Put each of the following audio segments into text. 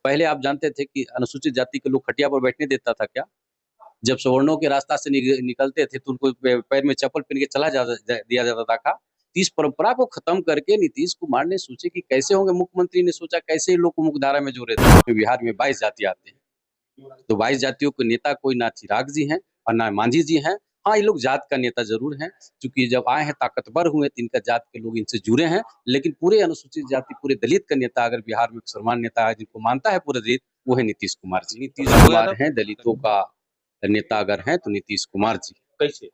पहले आप जानते थे कि अनुसूचित जाति के लोग खटिया पर बैठने देता था क्या? जब सवर्णों के रास्ता से निकलते थे तो उनको पैर में चप्पल पहन के चला दिया जाता था का? तो इस परंपरा को खत्म करके नीतीश कुमार ने सोचे कि कैसे होंगे, मुख्यमंत्री ने सोचा कैसे लोग को मुख्यधारा में जोड़े थे। बिहार में 22 जाति आते हैं, तो 22 जातियों के नेता कोई ना चिराग जी हैं और ना मांझी जी हैं। हाँ, ये लोग जात का नेता जरूर हैं, क्योंकि जब आए हैं ताकतवर हुए तो इनका जात के लोग इनसे जुड़े हैं। लेकिन पूरे अनुसूचित जाति, पूरे दलित का नेता अगर बिहार में सर्वमान्य नेता है जिनको मानता है पूरा दलित, वो है नीतीश कुमार जी। नीतीश कुमार हैं दलितों का नेता अगर हैं तो नीतीश कुमार जी। कैसे?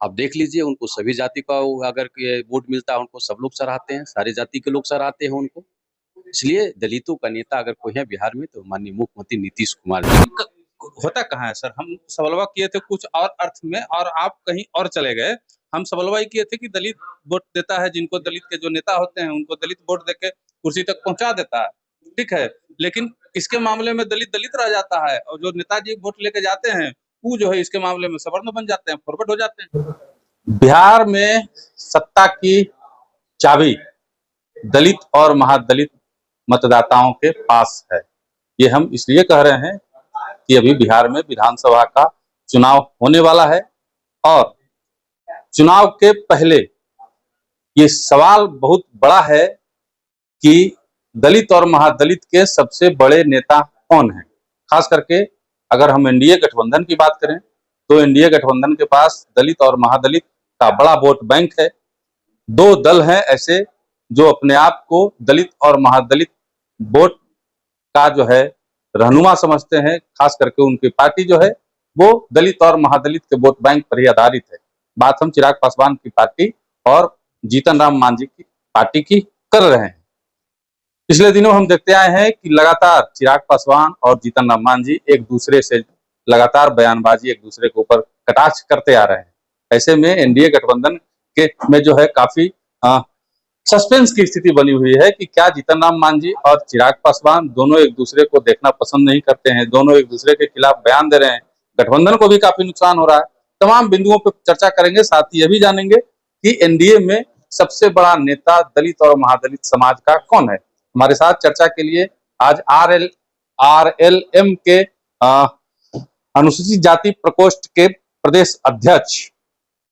आप देख लीजिए, उनको सभी जाति का अगर वोट मिलता है उनको सब लोग सराहते हैं, सारे जाति के लोग सराहते हैं उनको। इसलिए दलितों का नेता अगर कोई है बिहार में तो माननीय मुख्यमंत्री नीतीश कुमार जी। होता कहाँ है सर? हम सवालवा किए थे कुछ और अर्थ में और आप कहीं और चले गए। हम सवालवा ये किए थे कि दलित वोट देता है, जिनको दलित के जो नेता होते हैं उनको दलित वोट देके कुर्सी तक पहुंचा देता है, ठीक है। लेकिन इसके मामले में दलित दलित रह जाता है और जो नेताजी वोट लेके जाते हैं वो जो है इसके मामले में सवर्ण बन जाते हैं, फॉरवर्ड हो जाते हैं। बिहार में सत्ता की चाबी दलित और महादलित मतदाताओं के पास है। ये हम इसलिए कह रहे हैं कि अभी बिहार में विधानसभा का चुनाव होने वाला है और चुनाव के पहले ये सवाल बहुत बड़ा है कि दलित और महादलित के सबसे बड़े नेता कौन हैं। खास करके अगर हम एनडीए गठबंधन की बात करें तो एनडीए गठबंधन के पास दलित और महादलित का बड़ा वोट बैंक है। दो दल हैं ऐसे जो अपने आप को दलित और महादलित वोट का जो है रहनुमा समझते हैं। खास करके उनकी पार्टी जो है वो दलित और महादलित के वोट बैंक पर ही आधारित है। बात हम चिराग पासवान की पार्टी और जीतन राम मांझी की पार्टी की कर रहे हैं। पिछले दिनों हम देखते आए हैं कि लगातार चिराग पासवान और जीतन राम मांझी एक दूसरे से लगातार बयानबाजी, एक दूसरे के ऊपर कटाक्ष करते आ रहे हैं। ऐसे में एनडीए गठबंधन के में जो है काफी सस्पेंस की स्थिति बनी हुई है कि क्या जीतन राम मांझी और चिराग पासवान दोनों एक दूसरे को देखना पसंद नहीं करते हैं, दोनों एक दूसरे के खिलाफ बयान दे रहे हैं, गठबंधन को भी काफी नुकसान हो रहा है। तमाम बिंदुओं पर चर्चा करेंगे, साथ ही यह भी जानेंगे कि एनडीए में सबसे बड़ा नेता दलित और महादलित समाज का कौन है। हमारे साथ चर्चा के लिए आज आरएलएम के अनुसूचित जाति प्रकोष्ठ के प्रदेश अध्यक्ष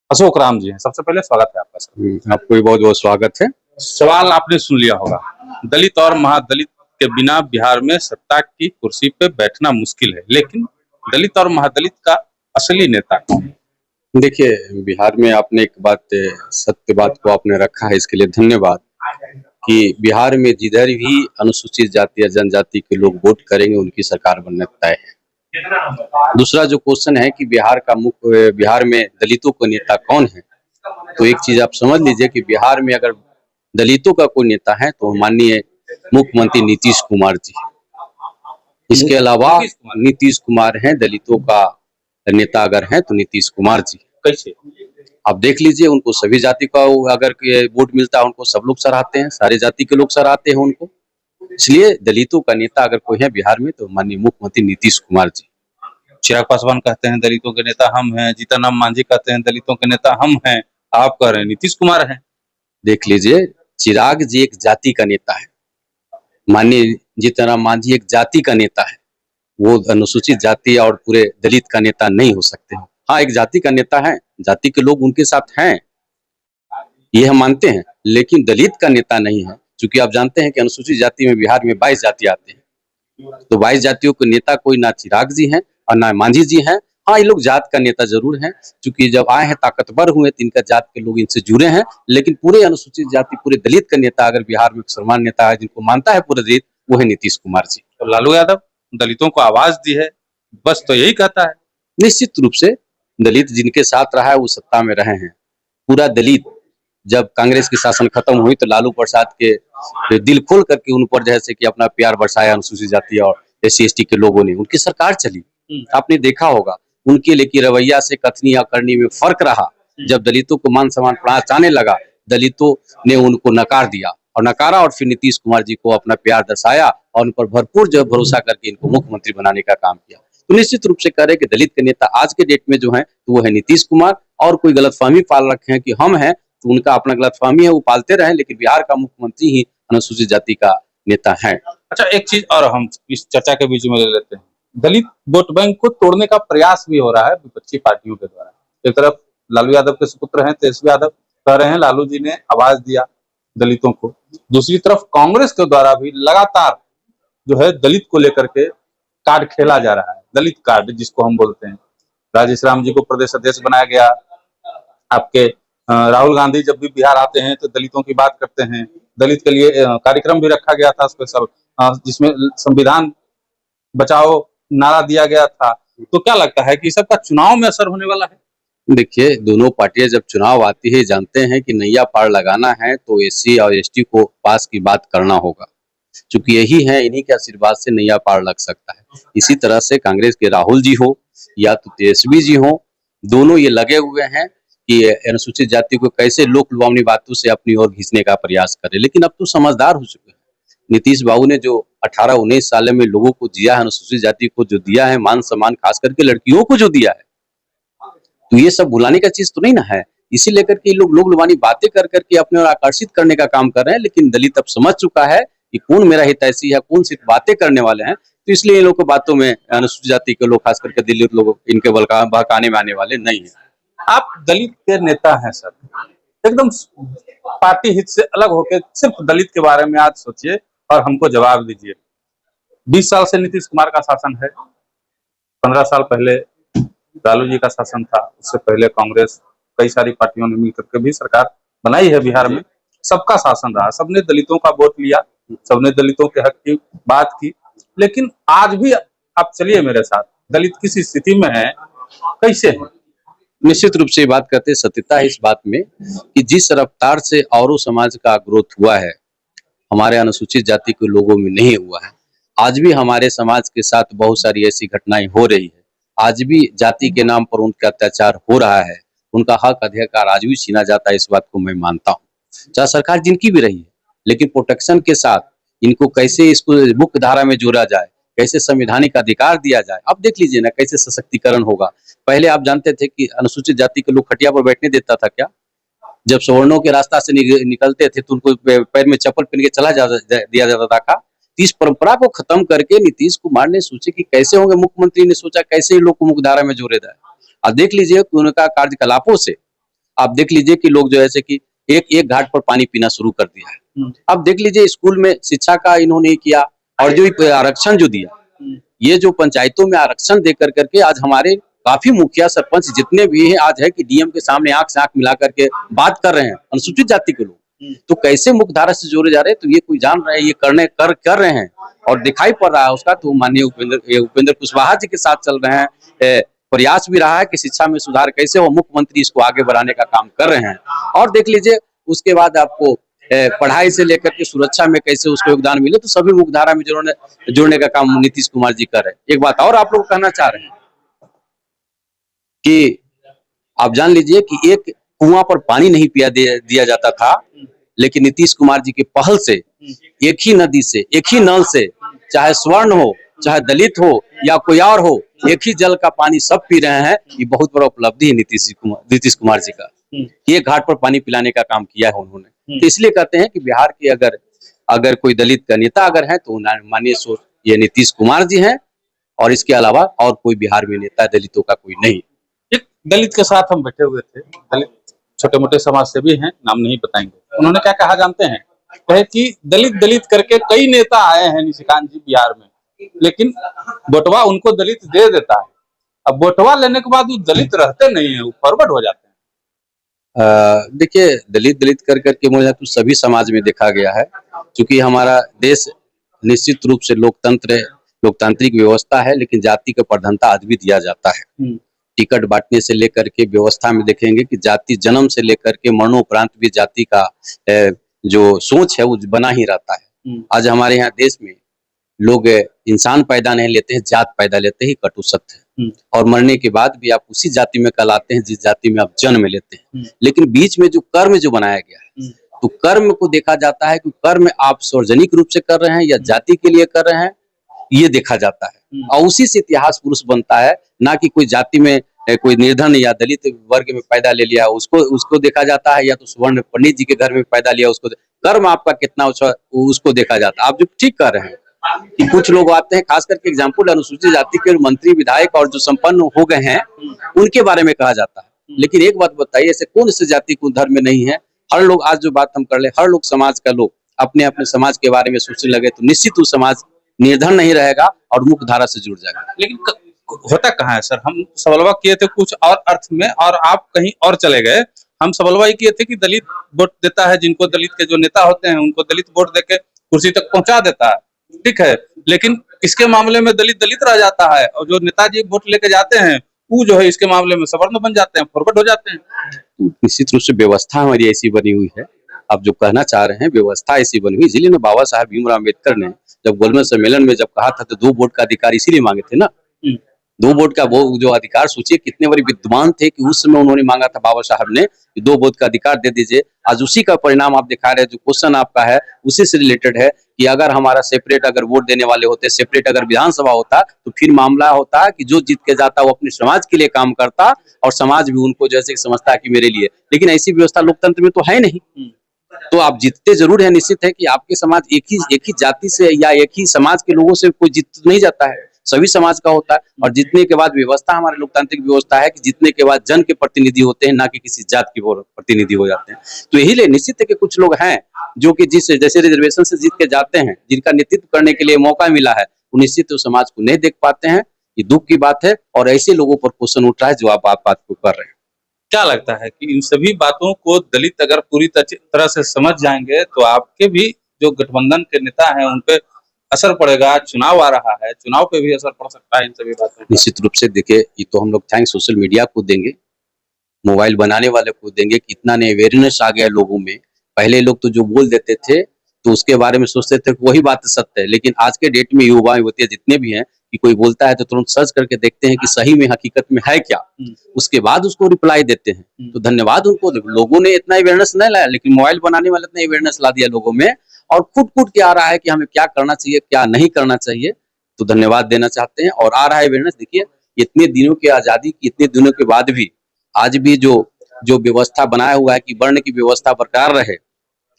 अशोक राम जी हैं। सबसे पहले स्वागत है आपका सर। आपको भी बहुत बहुत स्वागत है। सवाल आपने सुन लिया होगा, दलित और महादलित के बिना बिहार में सत्ता की कुर्सी पे बैठना मुश्किल है, लेकिन दलित और महादलित का असली नेता कौन है? देखिए, बिहार में आपने एक बात, सत्य बात को आपने रखा है, इसके लिए धन्यवाद। कि बिहार में जिधर भी अनुसूचित जाति या जनजाति के लोग वोट करेंगे उनकी सरकार बनना तय है। दूसरा जो क्वेश्चन है कि बिहार में दलितों का नेता कौन है, तो एक चीज आप समझ लीजिए कि बिहार में अगर दलितों का कोई नेता है तो माननीय मुख्यमंत्री नीतीश कुमार जी। इसके अलावा नीतीश कुमार हैं दलितों का नेता अगर हैं तो नीतीश कुमार जी। कैसे? आप देख लीजिए, उनको सभी जाति का अगर वोट मिलता है उनको सब लोग सराहते हैं, सारे जाति के लोग सराहते हैं उनको। इसलिए दलितों का नेता अगर कोई है बिहार में तो माननीय मुख्यमंत्री नीतीश कुमार जी। चिराग पासवान कहते हैं दलितों के नेता हम हैं, जीतन राम मांझी कहते हैं दलितों के नेता हम हैं, आप कह रहे हैं नीतीश कुमार हैं। देख लीजिए, चिराग जी एक जाति का नेता है, माननीय जीतन राम मांझी एक जाति का नेता है। वो अनुसूचित जाति और पूरे दलित का नेता नहीं हो सकते हो। हाँ, एक जाति का नेता है, जाति के लोग उनके साथ हैं, ये हम मानते हैं, लेकिन दलित का नेता नहीं है। क्योंकि आप जानते हैं कि अनुसूचित जाति में बिहार में 22 जाति आते हैं, तो 22 जातियों के नेता कोई ना चिराग जी हैं और ना मांझी जी हैं। हाँ, ये लोग जात का नेता जरूर हैं, क्योंकि जब आए हैं ताकतवर हुए तो इनका जात के लोग इनसे जुड़े हैं। लेकिन पूरे अनुसूचित जाति, पूरे दलित का नेता अगर बिहार में सर्वमान्य नेता है जिनको मानता है पूरा दलित, वो है नीतीश कुमार जी। तो लालू यादव दलितों को आवाज दी है, बस तो यही कहता है। निश्चित रूप से दलित जिनके साथ रहा है वो सत्ता में रहे हैं। पूरा दलित, जब कांग्रेस की शासन खत्म हुई तो लालू प्रसाद के दिल खोल करके उन पर जैसे कि अपना प्यार बरसाया अनुसूचित जाति और SC/ST के लोगों ने, उनकी सरकार चली। आपने देखा होगा उनके लेकिन रवैया से कथनी या करनी में फर्क रहा। जब दलितों को मान सम्मान पहुंचाने लगा, दलितों ने उनको नकार दिया और नकारा, और फिर नीतीश कुमार जी को अपना प्यार दर्शाया और उन पर भरपूर जो भरोसा करके इनको मुख्यमंत्री बनाने का काम किया। तो निश्चित रूप से कह रहे कि दलित के नेता आज के डेट में जो है तो वो है नीतीश कुमार। और कोई गलतफहमी पाल रखे हैं कि हम हैं, तो उनका अपना गलतफहमी है, वो पालते रहे, लेकिन बिहार का मुख्यमंत्री ही अनुसूचित जाति का नेता है। अच्छा, एक चीज और हम इस चर्चा के बीच में ले लेते हैं। दलित वोट बैंक को तोड़ने का प्रयास भी हो रहा है विपक्षी पार्टियों के द्वारा। एक तरफ लालू यादव के सुपुत्र हैं तेजस्वी यादव, कह रहे हैं लालू जी ने आवाज दिया दलितों को। दूसरी तरफ कांग्रेस के द्वारा भी लगातार जो है दलित को लेकर के कार्ड खेला जा रहा है, दलित कार्ड जिसको हम बोलते हैं। राजेश राम जी को प्रदेश अध्यक्ष बनाया गया। आपके राहुल गांधी जब भी बिहार आते हैं तो दलितों की बात करते हैं। दलित के लिए कार्यक्रम भी रखा गया था स्पेशल, जिसमें संविधान बचाओ नारा दिया गया था। तो क्या लगता है कि सबका चुनाव में असर होने वाला है? देखिए, दोनों पार्टियां जब चुनाव आती है जानते हैं कि नैया पार लगाना है तो एससी और एसटी को पास की बात करना होगा, क्योंकि यही है, इन्हीं के आशीर्वाद से नैया पार लग सकता है। इसी तरह से कांग्रेस के राहुल जी हो या तो तेजस्वी जी हो, दोनों ये लगे हुए हैं कि अनुसूचित जाति को कैसे लोक लुभावनी बातों से अपनी ओर खींचने का प्रयास करें। लेकिन अब तो समझदार हो चुके हैं। नीतीश बाबू ने जो 18-19 साल में लोगों को दिया है, अनुसूचित जाति को जो दिया है, मान सम्मान, खास करके लड़कियों को जो दिया है, तो ये सब भुलाने का चीज तो नहीं ना है। इसी लेकर के लोग लोग लुभानी बातें कर करके अपने और आकर्षित करने का काम कर रहे हैं। लेकिन दलित अब समझ चुका है कि कौन मेरा हितैषी है, कौन सिर्फ बातें करने वाले हैं। तो इसलिए इन लोगों को बातों में अनुसूचित जाति के लोग, खास करके दलित लोग, इनके बहकाने में आने वाले नहीं है। आप दलित के नेता हैं सर, एकदम पार्टी हित से अलग होकर सिर्फ दलित के बारे में आज सोचिए और हमको जवाब दीजिए। 20 साल से नीतीश कुमार का शासन है, 15 साल पहले लालू जी का शासन था, उससे पहले कांग्रेस, कई सारी पार्टियों ने मिलकर के भी सरकार बनाई है बिहार में। सबका शासन रहा, सबने दलितों का वोट लिया, सबने दलितों के हक की बात की। लेकिन आज भी आप चलिए मेरे साथ, दलित किस स्थिति में है, कैसे है? निश्चित रूप से ये बात करते सत्यता है इस बात में कि जिस रफ्तार से औरों समाज का ग्रोथ हुआ है, हमारे अनुसूचित जाति के लोगों में नहीं हुआ है। आज भी हमारे समाज के साथ बहुत सारी ऐसी घटनाएं हो रही है। आज भी जाति के नाम पर उनका अत्याचार हो रहा है, उनका हक अधिकार आज भी छीना जाता है। इस बात को मैं मानता हूँ, चाहे सरकार जिनकी भी रही है। लेकिन प्रोटेक्शन के साथ इनको कैसे इसको मुख्य धारा में जोड़ा जाए, कैसे संवैधानिक अधिकार दिया जाए। अब देख लीजिए ना कैसे सशक्तिकरण होगा। पहले आप जानते थे कि अनुसूचित जाति के लोग खटिया पर बैठने देता था क्या? जब सवर्णों के रास्ता से निकलते थे तो उनको पैर में चप्पल पहन के चला दिया जाता था। इस परंपरा को खत्म करके नीतीश कुमार ने सोचे कि कैसे होंगे, मुख्यमंत्री ने सोचा कैसे इन लोग को मुख्यधारा में जोड़े जाए। अब देख लीजिए कि उनका कार्यकलापों से आप देख लीजिए कि लोग जो है कि एक एक घाट पर पानी पीना शुरू कर दिया है। अब देख लीजिए स्कूल में शिक्षा का इन्होंने किया, और जो आरक्षण जो दिया, ये जो पंचायतों में आरक्षण दे करके आज हमारे काफी मुखिया सरपंच जितने भी हैं आज है कि डीएम के सामने आंख से आंख मिला करके बात कर रहे हैं अनुसूचित जाति के लोग। तो कैसे मुख्यधारा से जोड़े जा रहे हैं, तो ये कोई जान रहे हैं, ये कर रहे हैं और दिखाई पड़ रहा है उसका। तो माननीय उपेंद्र कुशवाहा जी के साथ चल रहे हैं, प्रयास भी रहा है कि शिक्षा में सुधार कैसे हो, मुख्यमंत्री इसको आगे बढ़ाने का काम कर रहे हैं। और देख लीजिए उसके बाद आपको पढ़ाई से लेकर के सुरक्षा में कैसे उसको योगदान मिले, तो सभी मुख्यधारा में जोड़ने का काम नीतीश कुमार जी कर रहे हैं। एक बात और आप लोग कहना चाह रहे हैं कि आप जान लीजिए कि एक कुआं पर पानी नहीं दिया जाता था, लेकिन नीतीश कुमार जी के पहल से एक ही नदी से, एक ही नल से, चाहे स्वर्ण हो, चाहे दलित हो या कोई और हो, एक ही जल का पानी सब पी रहे हैं। ये बहुत बड़ा उपलब्धि है नीतीश कुमार जी का। एक घाट पर पानी पिलाने का काम किया है उन्होंने। तो इसलिए कहते हैं कि बिहार के अगर कोई दलित का नेता अगर है तो माननीय ये नीतीश कुमार जी हैं, और इसके अलावा और कोई बिहार में नेता दलितों का कोई नहीं। एक दलित के साथ हम बैठे हुए थे, दलित छोटे मोटे समाज सेवी हैं, नाम नहीं बताएंगे। उन्होंने क्या कहा जानते हैं? कहे कि दलित दलित करके कई नेता आए हैं निशिकांत जी बिहार में, लेकिन बटवा उनको दलित दे देता है। अब बटवा लेने के बाद वो दलित रहते नहीं है, वो फॉरवर्ड हो जाते हैं। देखिए दलित कर करके मुझे तो सभी समाज में देखा गया है, क्योंकि हमारा देश निश्चित रूप से लोकतांत्रिक व्यवस्था है, लेकिन जाति को प्राधान्यता आज भी दिया जाता है। टिकट बांटने से लेकर के व्यवस्था में देखेंगे कि जाति जन्म से लेकर के मरणोपरांत भी जाति का जो सोच है वो बना ही रहता है। आज हमारे यहाँ देश में लोग इंसान पैदा नहीं लेते हैं, जात पैदा लेते ही कटु सत्य है। और मरने के बाद भी आप उसी जाति में कहलाते हैं जिस जाति में आप जन्म लेते हैं। लेकिन बीच में जो कर्म जो बनाया गया है, तो कर्म को देखा जाता है कि कर्म आप सार्वजनिक रूप से कर रहे हैं या जाति के लिए कर रहे हैं, ये देखा जाता है। और उसी से इतिहास पुरुष बनता है, ना कि कोई जाति में कोई निर्धन या दलित वर्ग में पैदा ले लिया उसको देखा जाता है, या तो स्वर्ण पंडित जी के घर में पैदा लिया उसको। कर्म आपका कितना उसको देखा जाता है। आप जो ठीक कर रहे हैं, कि कुछ लोग आते हैं, खास करके एग्जाम्पल अनुसूचित जाति के मंत्री विधायक और जो संपन्न हो गए हैं उनके बारे में कहा जाता है। लेकिन एक बात बताइए, ऐसे कौन से जाति को धर्म में नहीं है? हर लोग, आज जो बात हम कर ले, हर लोग समाज का लोग अपने अपने समाज के बारे में सोचने लगे तो निश्चित वो समाज निर्धन नहीं रहेगा और मुख्य धारा से जुड़ जाएगा। लेकिन होता कहाँ है सर? हम सवालवा किए थे कुछ और अर्थ में और आप कहीं और चले गए। हम सवालवा ये किए थे कि दलित वोट देता है, जिनको दलित के जो नेता होते हैं उनको दलित वोट देके कुर्सी तक पहुंचा देता है, ठीक है। लेकिन इसके मामले में दलित दलित रह जाता है और जो नेताजी वोट लेके जाते हैं वो जो है इसके मामले में सवर्ण बन जाते हैं, फॉरवर्ड हो जाते हैं। निश्चित रूप से व्यवस्था हमारी ऐसी बनी हुई है, आप जो कहना चाह रहे हैं व्यवस्था ऐसी बनी हुई, इसीलिए ना बाबा साहब भीमराव अम्बेडकर ने जब गोलमेज सम्मेलन में जब कहा था तो 2 वोट का अधिकार इसीलिए मांगे थे ना। 2 वोट का वो जो अधिकार, सोचिए कितने बड़े विद्वान थे कि उस समय उन्होंने मांगा था बाबा साहब ने कि 2 वोट का अधिकार दे दीजिए। आज उसी का परिणाम आप दिखा रहे हैं, जो क्वेश्चन आपका है उसी से रिलेटेड है कि अगर हमारा सेपरेट अगर वोट देने वाले होते, सेपरेट अगर विधानसभा होता तो फिर मामला होता कि जो जीत के जाता वो अपने समाज के लिए काम करता और समाज भी उनको जैसे समझता है कि मेरे लिए। लेकिन ऐसी व्यवस्था लोकतंत्र में तो है नहीं। तो आप जीतते जरूर है, निश्चित है कि आपके समाज एक ही जाति से या एक ही समाज के लोगों से कोई जीत नहीं जाता है, सभी समाज का होता है। और जीतने के बाद व्यवस्था हमारे लोकतांत्रिक व्यवस्था है कि जीतने के बाद जन के प्रतिनिधि होते हैं, ना कि किसी जात के प्रतिनिधि हो जाते हैं। तो यही लिए निश्चित है कि कुछ लोग हैं जो कि जैसे रिजर्वेशन से जीत के जाते हैं, जिनका नेतृत्व करने के लिए मौका मिला है, वो निश्चित तो समाज को नहीं देख पाते हैं। ये दुख की बात है और ऐसे लोगों पर क्वेश्चन उठ रहा है जो आप बात को कर रहे हैं। क्या लगता है कि इन सभी बातों को दलित अगर पूरी तरह से समझ जाएंगे तो आपके भी जो गठबंधन के नेता हैं उन पे असर पड़ेगा? चुनाव आ रहा है, चुनाव पे भी असर पड़ सकता है इन सभी बातों का। निश्चित रूप से देखिए, ये तो हम लोग थैंक्स सोशल मीडिया को देंगे, मोबाइल बनाने वाले को देंगे कि इतना ने अवेयरनेस आ गया लोगों में। पहले लोग तो जो बोल देते थे तो उसके बारे में सोचते थे वही बात सत्य है, लेकिन आज के डेट में युवा युवतियां जितने भी हैं कि कोई बोलता है तो तुरंत सर्च करके देखते हैं कि सही में हकीकत में है क्या, उसके बाद उसको रिप्लाई देते हैं। तो धन्यवाद उनको, लोगों ने इतना अवेयरनेस नहीं लाया लेकिन मोबाइल बनाने वाले ने अवेयरनेस ला दिया लोगों में और खुद के आ रहा है कि हमें क्या करना चाहिए क्या नहीं करना चाहिए। तो धन्यवाद देना चाहते हैं और आ रहा है अवेयरनेस। देखिए, इतने दिनों की आजादी की, इतने दिनों के बाद भी आज भी जो व्यवस्था बनाया हुआ है कि वर्ण की व्यवस्था बरकरार रहे,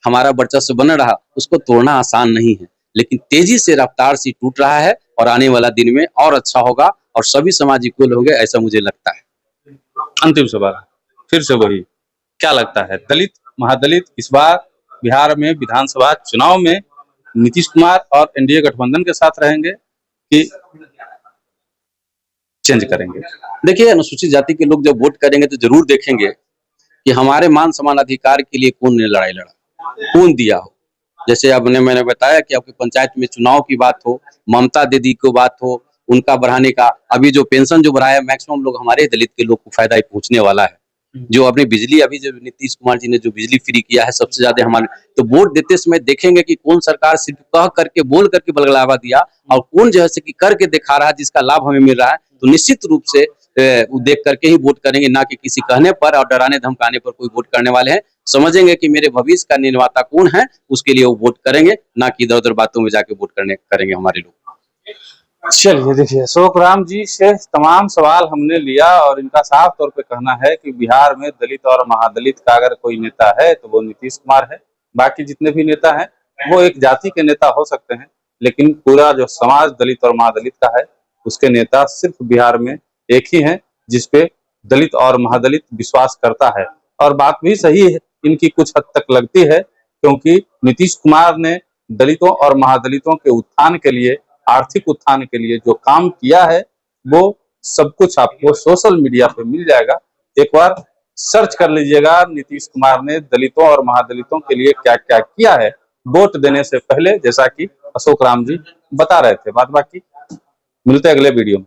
हमारा वर्चस्व बना रहा, उसको तोड़ना आसान नहीं है। लेकिन तेजी से रफ्तार से टूट रहा है और आने वाला दिन में और अच्छा होगा और सभी समाज इक्वल होंगे, ऐसा मुझे लगता है। अंतिम सवाल फिर से वही, क्या लगता है दलित महादलित इस बार बिहार में विधानसभा चुनाव में नीतीश कुमार और एनडीए गठबंधन के साथ रहेंगे कि चेंज करेंगे? देखिए, अनुसूचित जाति के लोग जब वोट करेंगे तो जरूर देखेंगे कि हमारे मान समान अधिकार के लिए कौन ने लड़ाई लड़ा, कौन दिया हो। जैसे अब मैंने बताया कि आपके पंचायत में चुनाव की बात हो, ममता दीदी की बात हो, उनका बढ़ाने का, अभी जो पेंशन जो बढ़ाया मैक्सिमम लोग हमारे दलित के लोग को फायदा पहुंचने वाला है। जो अपनी बिजली, अभी जो नीतीश कुमार जी ने जो बिजली फ्री किया है सबसे ज्यादा हमारे, तो वोट देते समय देखेंगे कि कौन सरकार सिर्फ कह करके बोल करके बदलावा दिया और कौन जो है कि करके दिखा रहा है जिसका लाभ हमें मिल रहा है। तो निश्चित रूप से देख करके ही वोट करेंगे, ना कि किसी कहने पर और डराने धमकाने पर कोई वोट करने वाले हैं। समझेंगे कि मेरे भविष्य का निर्माता कौन है, उसके लिए वो वोट करेंगे, ना कि इधर उधर बातों में जाके वोट करेंगे हमारे लोग। चलिए देखिए, अशोक राम जी से तमाम सवाल हमने लिया और इनका साफ तौर पे कहना है कि बिहार में दलित और महादलित का अगर कोई नेता है तो वो नीतीश कुमार है। बाकी जितने भी नेता हैं वो एक जाति के नेता हो सकते हैं, लेकिन पूरा जो समाज दलित और महादलित का है उसके नेता सिर्फ बिहार में एक ही है जिसपे दलित और महादलित विश्वास करता है। और बात भी सही है इनकी कुछ हद तक लगती है, क्योंकि नीतीश कुमार ने दलितों और महादलितों के उत्थान के लिए, आर्थिक उत्थान के लिए जो काम किया है वो सब कुछ आपको सोशल मीडिया पे मिल जाएगा। एक बार सर्च कर लीजिएगा नीतीश कुमार ने दलितों और महादलितों के लिए क्या क्या किया है वोट देने से पहले, जैसा कि अशोक राम जी बता रहे थे। बात बाकी मिलते हैं अगले वीडियो में।